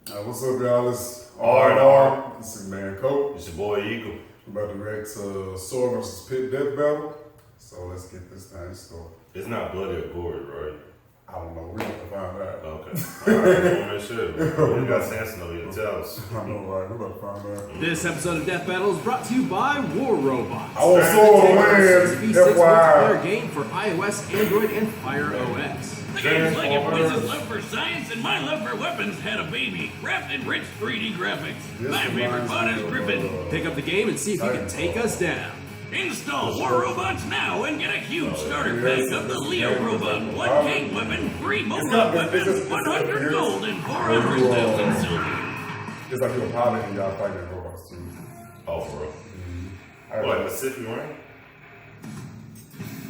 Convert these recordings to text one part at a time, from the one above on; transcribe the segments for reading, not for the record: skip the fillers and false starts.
What's up, y'all? It's RandR. This is man Cope. It's your boy Eagle. We're about to react to Sora VS Pit death battle. So let's get this thing started. It's not bloody or gory, right? I don't know. We're going to find out. Okay. Alright, we're gonna make sure. We got Samson over here to tell us. I know, right? We're about to find out. This episode of Death Battle is brought to you by War Robots. I want Sora to win. V6 multiplayer FYI. game for iOS, Android, and Fire OS. The game's like a boy's love for science and my love for weapons had a baby, wrapped in rich 3D graphics. My favorite mod is Griffin. Pick up the game and see if you can take us down. Install War Robots now and get a huge starter pack of the Leo Robot, 1 king weapon, 3 mobile weapons, 100 gold, and 400,000 silver. It's like you're a pilot and y'all fighting robots too. Oh, for real. I What, Pacific Rim?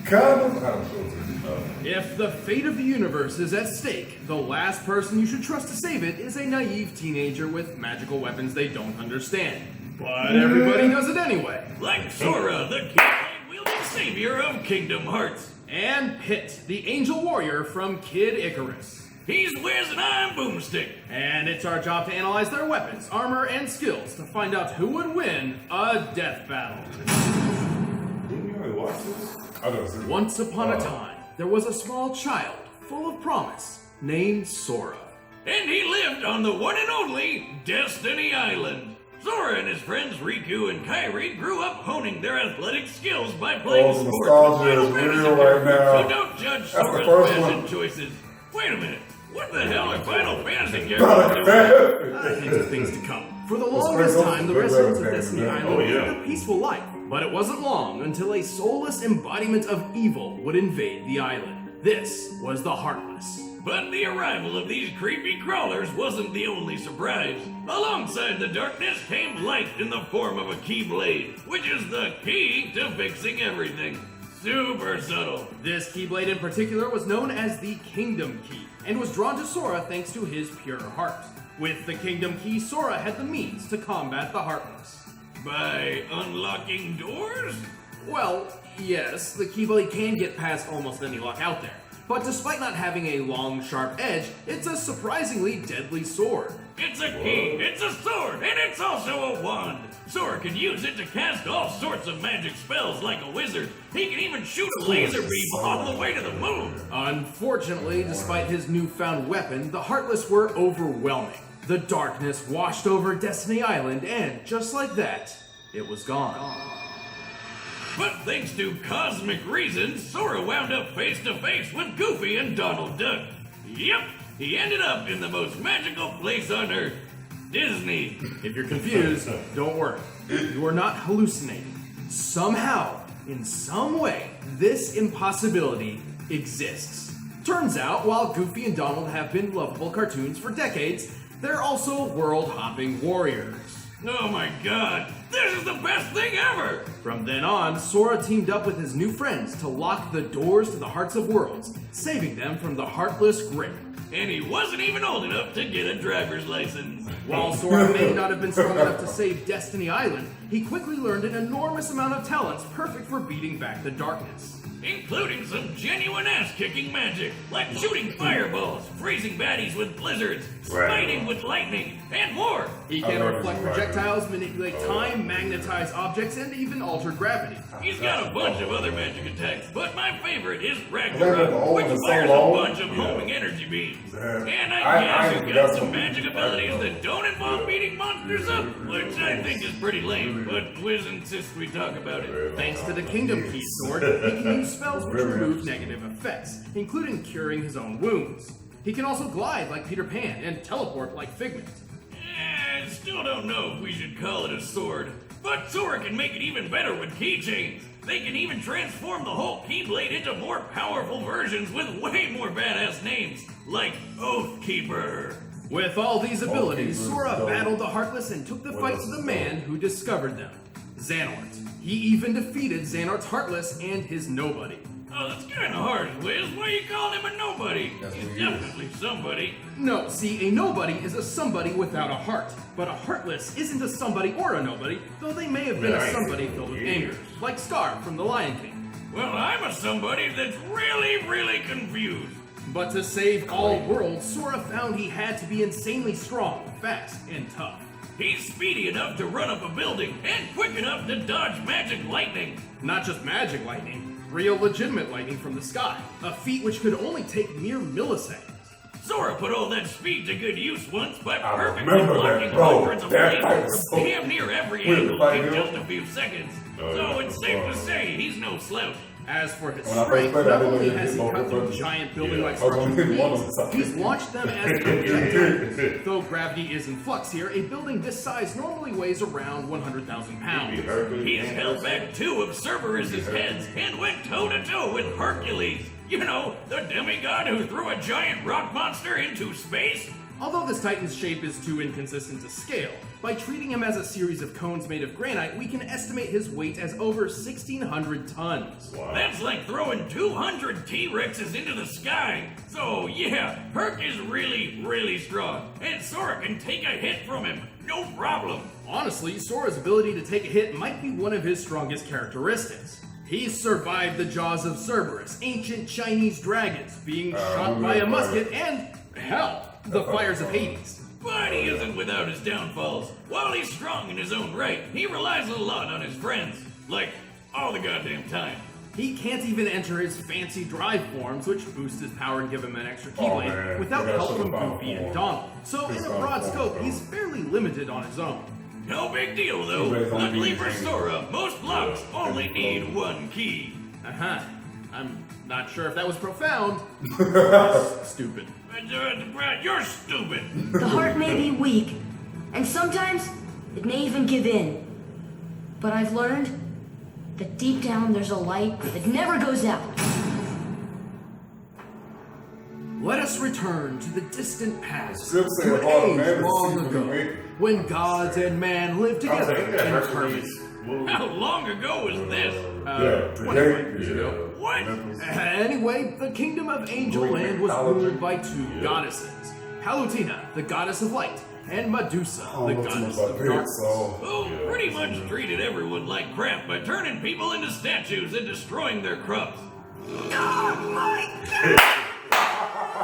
kind of. I don't know. If the fate of the universe is at stake, the last person you should trust to save it is a naive teenager with magical weapons they don't understand. But everybody does it anyway. Like Sora, the keyblade-wielding savior of Kingdom Hearts. And Pit, the angel warrior from Kid Icarus. He's Wiz and I'm Boomstick. And it's our job to analyze their weapons, armor, and skills to find out who would win a death battle. Didn't you already watch this? I don't see. Once upon a time, there was a small child full of promise named Sora. And he lived on the one and only Destiny Island. Sora and his friends Riku and Kairi grew up honing their athletic skills by playing Oh, the sports nostalgia with is Final real Fantasy. right now. So don't judge That's the Sora's first fashion one. choices. Wait a minute. What the hell are Final Fantasy characters doing? Things are things to come. For the Let's longest break time, the up the residents big of red Destiny band. Island Oh, yeah. lived a peaceful life. But it wasn't long until a soulless embodiment of evil would invade the island. This was the Heartless. But the arrival of these creepy crawlers wasn't the only surprise. Alongside the darkness came light in the form of a keyblade, which is the key to fixing everything. Super subtle. This Keyblade in particular was known as the Kingdom Key, and was drawn to Sora thanks to his pure heart. With the Kingdom Key, Sora had the means to combat the Heartless. By unlocking doors? Well, yes, the Keyblade can get past almost any lock out there. But despite not having a long, sharp edge, it's a surprisingly deadly sword. It's a key, it's a sword, and it's also a wand. Sora can use it to cast all sorts of magic spells like a wizard. He can even shoot a laser beam all the way to the moon. Unfortunately, despite his newfound weapon, the Heartless were overwhelming. The darkness washed over Destiny Island, and just like that, it was gone. But thanks to cosmic reasons, Sora wound up face to face with Goofy and Donald Duck. Yep, he ended up in the most magical place on Earth, Disney. If you're confused, don't worry. You are not hallucinating. Somehow, in some way, this impossibility exists. Turns out, while Goofy and Donald have been lovable cartoons for decades, they're also world-hopping warriors. Oh my god, this is the best thing ever! From then on, Sora teamed up with his new friends to lock the doors to the Hearts of Worlds, saving them from the Heartless grip. And he wasn't even old enough to get a driver's license. While Sora may not have been strong enough to save Destiny Island, he quickly learned an enormous amount of talents perfect for beating back the darkness. Including some genuine ass-kicking magic, like shooting fireballs, freezing baddies with blizzards, smiting with lightning, and more. He can reflect projectiles, manipulate time, magnetize objects, and even alter gravity. He's got a bunch of other magic attacks, but my favorite is That Ragnarok, old which and so fires a long. bunch of homing energy beams. Yeah. And I I guess ain't he's got got some some- magic abilities that don't involve beating monsters up, which I think is pretty lame, but Wiz insists we talk about it. Thanks to the Kingdom Key sword, he can use spells which remove negative effects, including curing his own wounds. He can also glide like Peter Pan and teleport like Figment. I still don't know if we should call it a sword, but Sora can make it even better with keychains. They can even transform the whole Keyblade into more powerful versions with way more badass names, like Oathkeeper. With all these abilities, Keeper's Sora dope. battled the Heartless and took the fight to the man who discovered them, Xehanort. He even defeated Xehanort's Heartless and his nobody. Oh, that's kind of harsh, Wiz. Why you calling him a nobody? That's He's what he is. definitely somebody. No, see, a nobody is a somebody without a heart, but a Heartless isn't a somebody or a nobody, though they may have been a somebody filled with anger, like Scar from The Lion King. Well, I'm a somebody that's really, really confused. But to save all worlds, Sora found he had to be insanely strong, fast, and tough. He's speedy enough to run up a building and quick enough to dodge magic lightning. Not just magic lightning, real legitimate lightning from the sky, a feat which could only take mere milliseconds. Sora put all that speed to good use once by I perfectly remember blocking that, bro. hundreds of That flames fight was from so damn near every weird angle to fight in him. just a few seconds. Oh, So yeah. it's safe to say he's no slouch. As for his When I first strength, played, I not didn't know only you has he could cut both through of giant building-like Yeah. I was only structures, hitting one of them. he's launched them as projectiles. Though gravity is in flux here, a building this size normally weighs around 100,000 pounds. He's held back 2 of Cerberus's heads and went toe-to-toe with Hercules. You know, the demigod who threw a giant rock monster into space? Although this Titan's shape is too inconsistent to scale, by treating him as a series of cones made of granite, we can estimate his weight as over 1,600 tons. Wow. That's like throwing 200 T-Rexes into the sky. So yeah, Herc is really, really strong, and Sora can take a hit from him, no problem. Honestly, Sora's ability to take a hit might be one of his strongest characteristics. He's survived the jaws of Cerberus, ancient Chinese dragons, being shot by a musket, and, hell, the fires of Hades. But he isn't without his downfalls. While he's strong in his own right, he relies a lot on his friends. Like, all the goddamn time. He can't even enter his fancy drive forms, which boost his power and give him an extra Oh, keyblade, man. without You gotta help show from the final Goofy and form. Donald. So, His in a final broad form, scope, bro. he's fairly limited on his own. No big deal though. He raised only Luckily for these things. Sora, most locks only need 1 key. Uh-huh. I'm not sure if that was profound. Stupid. Brad, you're stupid. The heart may be weak, and sometimes it may even give in. But I've learned that deep down there's a light that never goes out. Let us return to the distant past, Script said to an all age man is long secretly ago, wicked. when gods and man lived together I'll take that. in harmony. Hercules movie. How long ago was this? Yeah, 25 years yeah. ago. What? Anyway, the kingdom of Angel Land was ruled by 2 goddesses. Palutena, the goddess of light, and Medusa, I the don't know too much goddess about of Pit, darkness. so Who pretty much treated everyone like crap by turning people into statues and destroying their crops.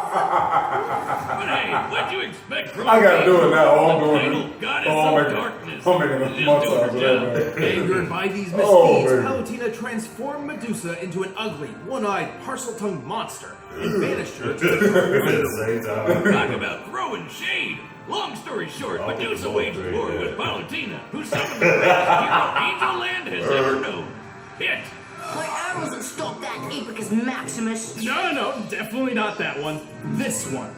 But hey, what'd you expect from I gotta do it now. Oh, I'm the doing title it. Goddess Oh, I'm of making, Darkness? I'm making a Just montage do of your that, job. man. Angered by these Oh, misdeeds, baby. Palutena transformed Medusa into an ugly, one-eyed, parcel-tongued monster and banished her to the At the same time. Talk about throwing shade. Long story short, Oh, Medusa oh, waged great, war yeah. with Palutena, who summoned the greatest hero Angel Land has ever known. Hit! My arrows will stop that Icarus Maximus. No, definitely not that one. This one.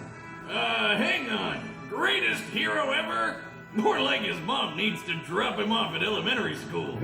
Hang on. Greatest hero ever? More like his mom needs to drop him off at elementary school.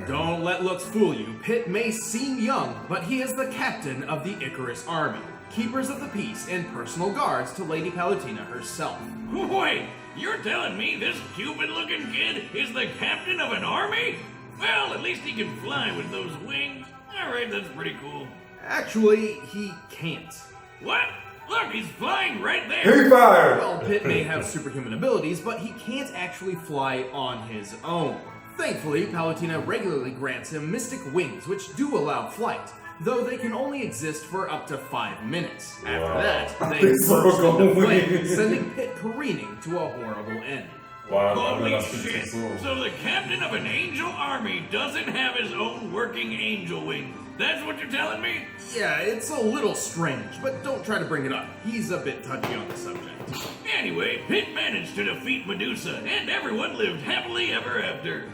Don't let looks fool you. Pit may seem young, but he is the captain of the Icarus army, keepers of the peace and personal guards to Lady Palutena herself. Wait, you're telling me this Cupid-looking kid is the captain of an army? Well, at least he can fly with those wings. Alright, that's pretty cool. Actually, he can't. What? Look, he's flying right there. He fired. Well, Pit may have superhuman abilities, but he can't actually fly on his own. Thankfully, Palutena regularly grants him mystic wings, which do allow flight, though they can only exist for up to 5 minutes. After Wow. that, they It's so burst into going. flames, sending Pit careening to a horrible end. Wow. Holy shit! So the captain of an angel army doesn't have his own working angel wings. That's what you're telling me? Yeah, it's a little strange, but don't try to bring it up. He's a bit touchy on the subject. Anyway, Pit managed to defeat Medusa, and everyone lived happily ever after.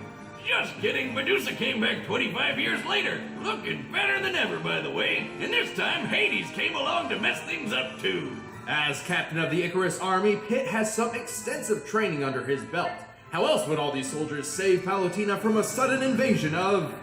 Just kidding, Medusa came back 25 years later, looking better than ever, by the way, and this time Hades came along to mess things up too. As captain of the Icarus army, Pit has some extensive training under his belt. How else would all these soldiers save Palutena from a sudden invasion of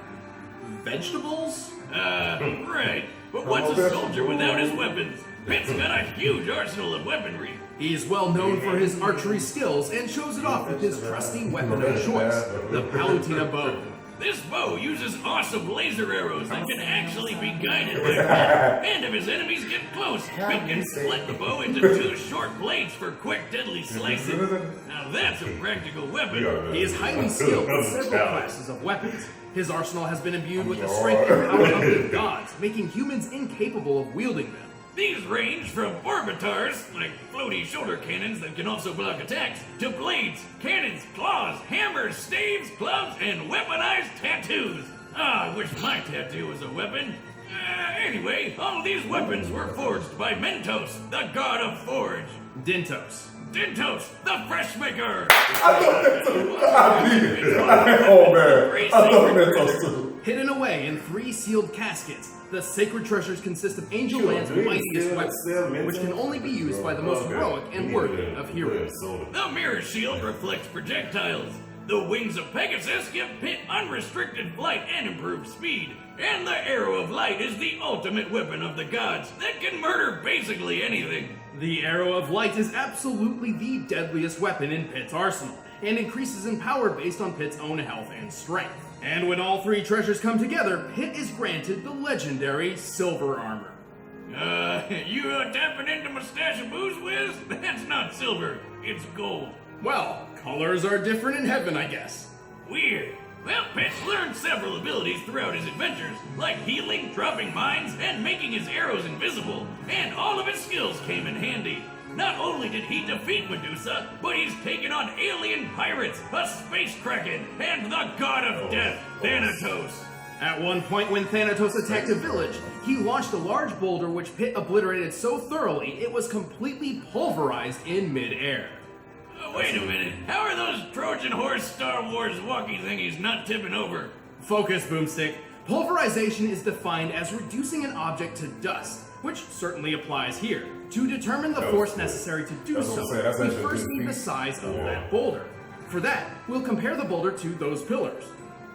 vegetables? Right. But what's a soldier without his weapons? Pit's got a huge arsenal of weaponry. He's well known for his archery skills and shows it off with his trusty weapon of choice, the Palutena bow. This bow uses awesome laser arrows that can actually be guided by Pit. And if his enemies get close, Pit can split the bow into 2 short blades for quick, deadly slicing. Now that's a practical weapon. He is highly skilled in several classes of weapons. His arsenal has been imbued with the strength and power of the gods, making humans incapable of wielding them. These range from orbitars, like floaty shoulder cannons that can also block attacks, to blades, cannons, claws, hammers, staves, clubs, and weaponized tattoos. I wish my tattoo was a weapon. Anyway, all these weapons were forged by Mentos, the god of forge. Dintos. Dintos, the fresh maker. I thought that too. I did. Oh man, I thought that too. Hidden away in 3 sealed caskets, the sacred treasures consist of Angel Land's mightiest weapons, which can only be used by the most heroic and worthy of heroes. The mirror shield reflects projectiles. The wings of Pegasus give Pit unrestricted flight and improved speed. And the arrow of light is the ultimate weapon of the gods that can murder basically anything. The Arrow of Light is absolutely the deadliest weapon in Pit's arsenal, and increases in power based on Pit's own health and strength. And when all 3 treasures come together, Pit is granted the legendary Silver Armor. You tapping into my stash of booze, Wiz? That's not silver, it's gold. Well, colors are different in heaven, I guess. Weird. Well, Pit learned several abilities throughout his adventures, like healing, dropping mines, and making his arrows invisible, and all of his skills came in handy. Not only did he defeat Medusa, but he's taken on alien pirates, a space kraken, and the god of death, Thanatos. At one point when Thanatos attacked a village, he launched a large boulder which Pit obliterated so thoroughly it was completely pulverized in mid-air. Wait a minute, how are those Trojan horse Star Wars walkie thingies not tipping over? Focus, Boomstick. Pulverization is defined as reducing an object to dust, which certainly applies here. To determine the force necessary to do so, we first need the size of that boulder. For that, we'll compare the boulder to those pillars.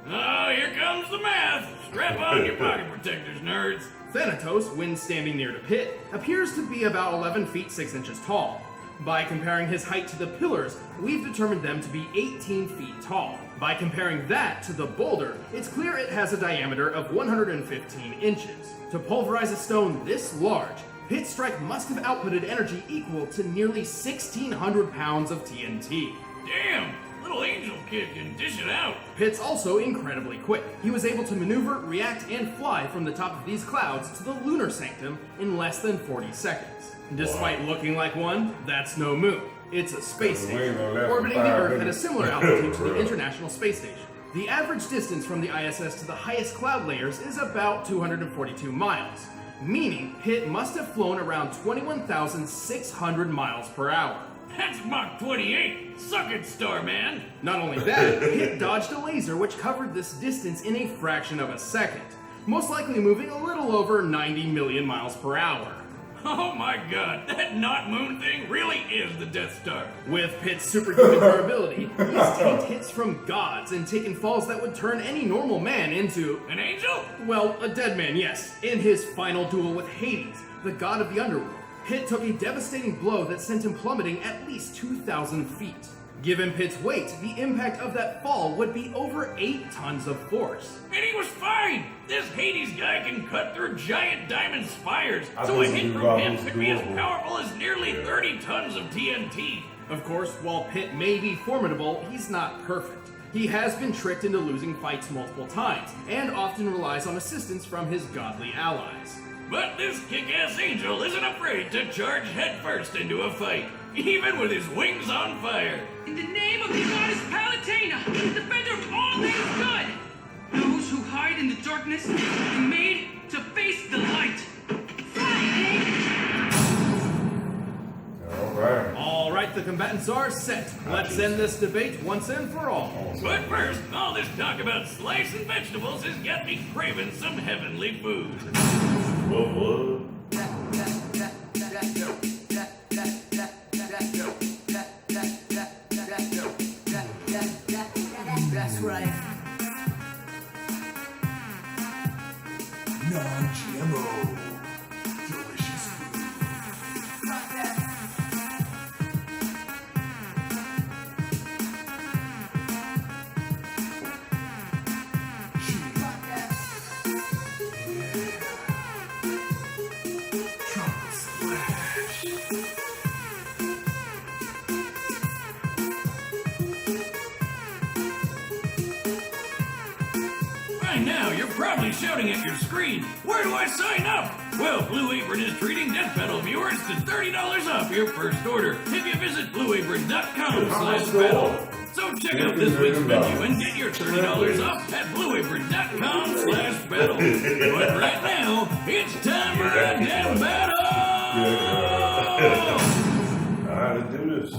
Oh, here comes the math! Strap on your pocket protectors, nerds! Thanatos, when standing near to Pit, appears to be about 11 feet 6 inches tall. By comparing his height to the pillars, we've determined them to be 18 feet tall. By comparing that to the boulder, it's clear it has a diameter of 115 inches. To pulverize a stone this large, Pit's strike must have outputted energy equal to nearly 1,600 pounds of TNT. Damn! Little angel kid can dish it out! Pit's also incredibly quick. He was able to maneuver, react, and fly from the top of these clouds to the lunar sanctum in less than 40 seconds. Despite looking like one, that's no moon. It's a space station, orbiting the Earth at a similar altitude to the International Space Station. The average distance from the ISS to the highest cloud layers is about 242 miles, meaning Pit must have flown around 21,600 miles per hour. That's Mach 28! Suck it, Starman! Not only that, Pit dodged a laser which covered this distance in a fraction of a second, most likely moving a little over 90 million miles per hour. Oh my god, that not moon thing really is the Death Star. With Pit's superhuman durability, he's tanked hits from gods and taken falls that would turn any normal man into... An angel? Well, a dead man, yes. In his final duel with Hades, the god of the underworld, Pit took a devastating blow that sent him plummeting at least 2,000 feet. Given Pit's weight, the impact of that fall would be over 8 tons of force. And he was fine! This Hades guy can cut through giant diamond spires, so a hit from him could be as powerful as nearly 30 tons of TNT. Of course, while Pit may be formidable, he's not perfect. He has been tricked into losing fights multiple times, and often relies on assistance from his godly allies. But this kick-ass angel isn't afraid to charge headfirst into a fight, even with his wings on fire. In the name of the goddess Palutena, defender of all that is good, those who hide in the darkness are made to face the light. All Alright, the combatants are set. Let's end this debate once and for all. But first, all this talk about slicing vegetables has got me craving some heavenly food. What? That's right. Non-GMO. Delicious food. Like that. Cheese. Like that. Yeah. Chocolate splash. By now, you're probably shouting at your screen, "Where do I sign up?" Well, Blue Apron is treating Death Battle viewers to $30 off your first order if you visit blueapron.com/battle. So check out this week's menu and get your $30 off at blueapron.com/battle. But right now, it's time for a Death Battle! Alright, let's do this.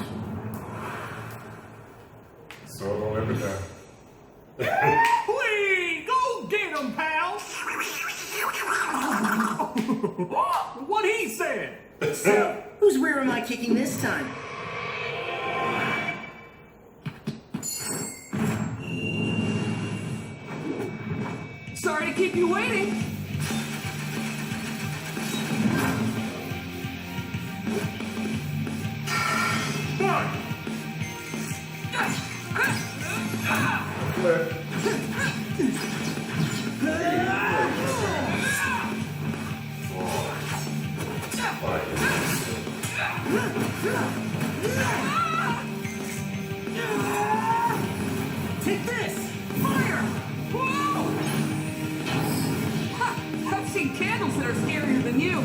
So on everything. Whee! Go get him, pal! What he said! So, whose rear am I kicking this time? Sorry to keep you waiting. Take this! Fire! Whoa! Ha! I've seen candles that are scarier than you.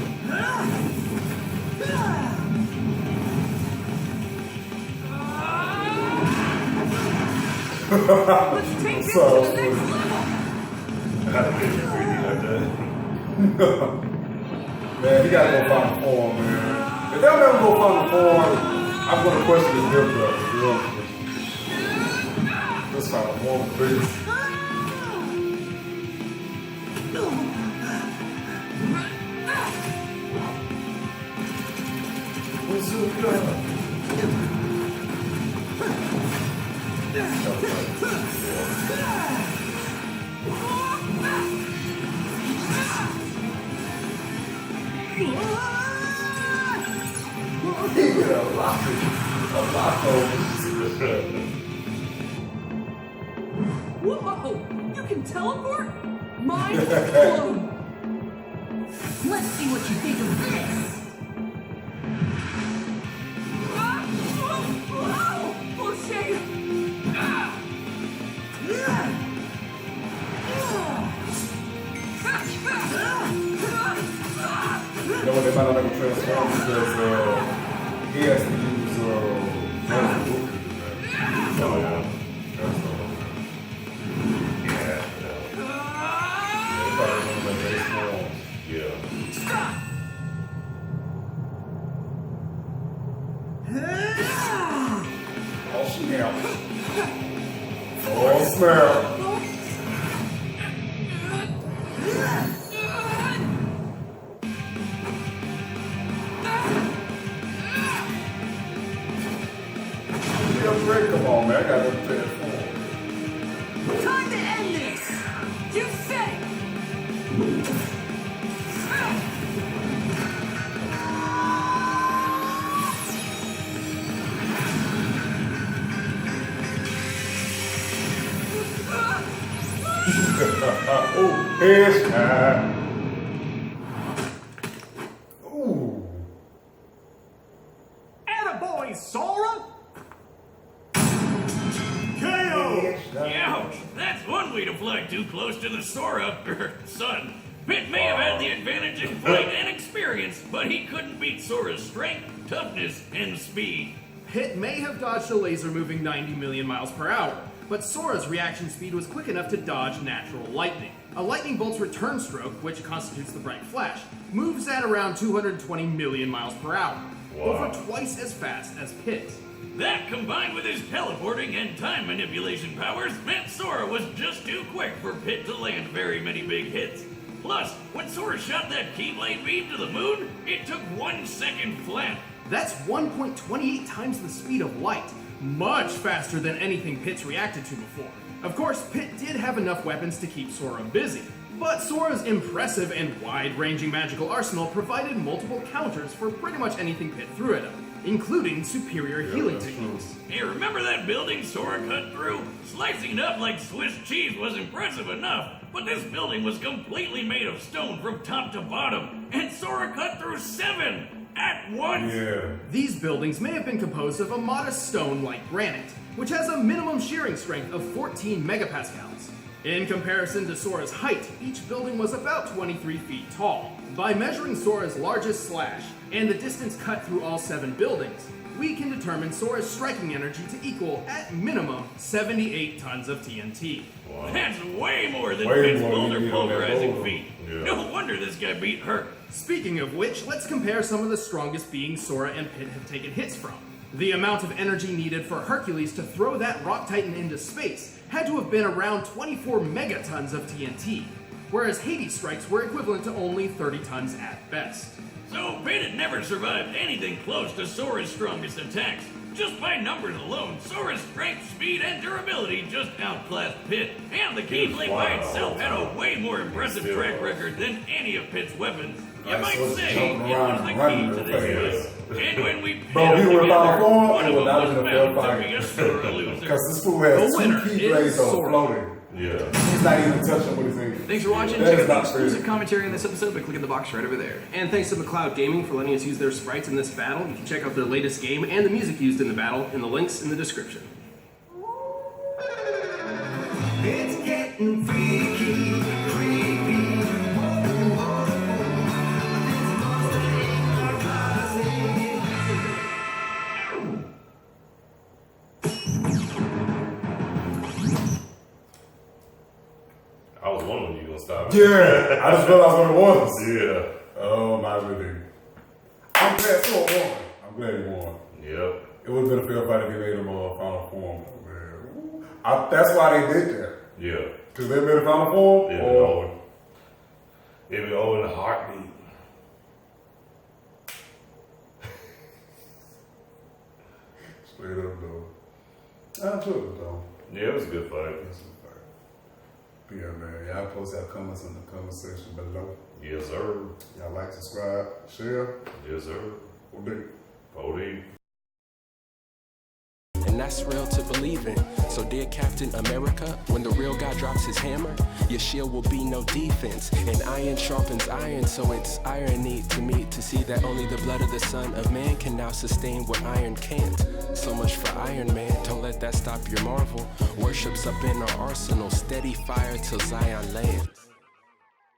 Let's take this to the next level. Man, he gotta go find a form, man. If they'll never go find a form, I'm gonna question his build up. Let's find a form, please. What's Whoa! You can teleport? Mind blown! Let's see what you think of this! For shame! You know what, they might not let him transform because he has to use Oh, yeah. That's all. Yeah. they probably gonna let they small. Yeah. Oh snap. Oh snap. Come on, man. I gotta transform. Time to end this! You said it! Oh, here's time. Ooh. Attaboy, Sora! KO! Ouch! That's one way to fly too close to the Sora, son. Pit may have had the advantage in flight and experience, but he couldn't beat Sora's strength, toughness, and speed. Pit may have dodged a laser moving 90 million miles per hour, but Sora's reaction speed was quick enough to dodge natural lightning. A lightning bolt's return stroke, which constitutes the bright flash, moves at around 220 million miles per hour, over twice as fast as Pit's. That, combined with his teleporting and time manipulation powers, meant Sora was just too quick for Pit to land very many big hits. Plus, when Sora shot that Keyblade beam to the moon, it took 1 second flat. That's 1.28 times the speed of light, much faster than anything Pit's reacted to before. Of course, Pit did have enough weapons to keep Sora busy, but Sora's impressive and wide-ranging magical arsenal provided multiple counters for pretty much anything Pit threw at him, including superior healing techniques. Hey, remember that building Sora cut through? Slicing it up like Swiss cheese was impressive enough, but this building was completely made of stone from top to bottom, and Sora cut through 7 at once. Yeah. These buildings may have been composed of a modest stone like granite, which has a minimum shearing strength of 14 megapascals. In comparison to Sora's height, each building was about 23 feet tall. By measuring Sora's largest slash and the distance cut through all 7 buildings, we can determine Sora's striking energy to equal, at minimum, 78 tons of TNT. Wow. That's way more than Way Pit's more than boulder you need on that pulverizing boulder. feat. Yeah. No wonder this guy beat her. Speaking of which, let's compare some of the strongest beings Sora and Pit have taken hits from. The amount of energy needed for Hercules to throw that rock titan into space had to have been around 24 megatons of TNT, whereas Hades' strikes were equivalent to only 30 tons at best. So Pit had never survived anything close to Sora's strongest attacks. Just by numbers alone, Sora's strength, speed, and durability just outclassed Pit. And the Keyblade by itself had a way more impressive track record than any of Pit's weapons. You Right, might so it's say jumping it around was the and key running to real this fast. race. And when we pit Bro, them he would've together, found form, one of it them would not was have been a bound fair to be a Sora loser. Because this fool has The 2 winner key is blades on Sora. floating. Yeah. He's not even touching what he's thinking. Thanks for watching. That Check is out the not fair. exclusive commentary on this episode by clicking the box right over there. And thanks to McLeod Gaming for letting us use their sprites in this battle. You can check out their latest game and the music used in the battle in the links in the description. It's getting freaky, creepy. I was wondering when you gonna stop. Yeah, I just realized what it was. Yeah. Oh my goodness. I'm glad Sora won. I'm glad he won. Yep. It would have been a fair fight if he made him a final form. Man. That's why they did that. Yeah. Because they made a final form? It'd Or be over in a heartbeat. straight up though. I took it though. Yeah, it was a good fight. That's a fact. But yeah, man. Y'all post our comments in the comment section below. Yes, sir. Y'all like, subscribe, share. Yes, sir. We'll do. Cody. And that's real to believe in. So dear Captain America, when the real guy drops his hammer, your shield will be no defense. And iron sharpens iron, so it's irony to me to see that only the blood of the Son of Man can now sustain what iron can't. So much for Iron Man, don't let that stop your marvel. Worship's up in our arsenal, steady fire till Zion lands.